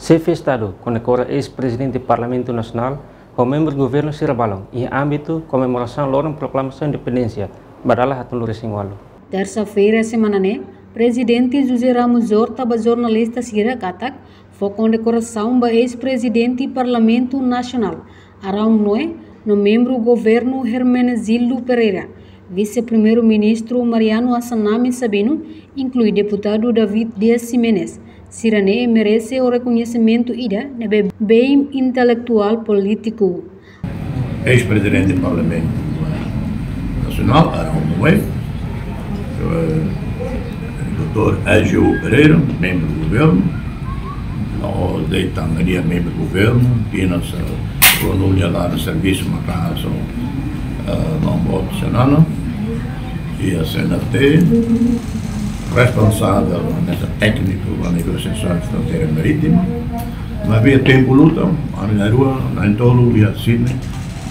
Chefe de Estado condecora ex-presidente do Parlamento Nacional ou membro do governo Sirabalong em âmbito comemoração Loran Proclamação de Independência, Badalah Hatun Luresingualo. Terça-feira, semana presidente José Ramos Horta, jornalista Sira Katak, foi condecoração do ex-presidente do Parlamento Nacional, Arão Noé, no membro do governo Hermenegildo Pereira, vice-primeiro-ministro Mariano Assanami Sabino, inclui deputado David Dias Ximenes. Sirane merece o reconhecimento ida nebe bem intelectual político. Ex-presidente do Parlamento Nacional, Arão Noé, Dr. Agil Pereira, membro do governo, nós deitaria membro do governo, que nós vamos lá no serviço uma casa não voto senana, e a CNT, responsável nessa técnica da negociação de fronteira marítima. Não havia tempo luta, na rua, na Tolo e a Sydney,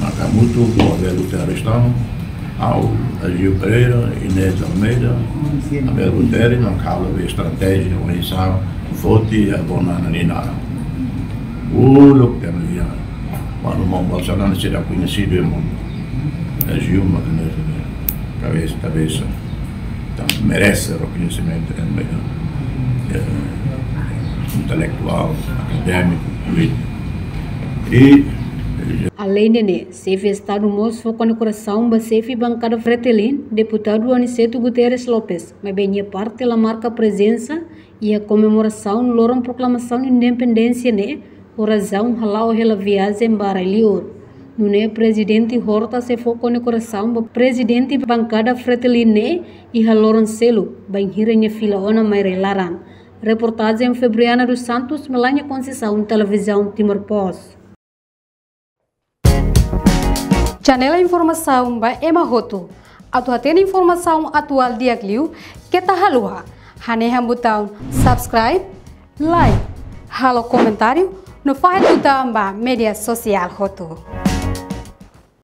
na Camuto, o Abel Terrestão, ao Agil Pereira, Inês Almeida, Abel Guteri, na causa de estratégia, organização, vote e a Bonana Ninara. O look temos já, quando o Mão Senana será conhecido em mundo. Agil, uma cabeça. Então, merece reconhecimento intelectual, acadêmico, político. Além de chefe de Estado Moço foi condecoração da chefe bancada Fretelin, deputado Aniceto Guterres Lopes, mas bem parte da marca presença e a comemoração Loran Proclamação de Independência por razão halau ela viagem para Lior. No presidente Horta se foi condecoração do presidente bancada Fretelin e Loran Selo, bem hiranya fila ona mai Laran. Reportagem Febriana dos Santos, Melania Conceição, televisão Timor Post. Janela informação by Emma Hoto. Atu atena informação atual dia Gliu, que tá halua. Haneha botão subscribe, like, halo comentário, no faz botão ba media social Hoto.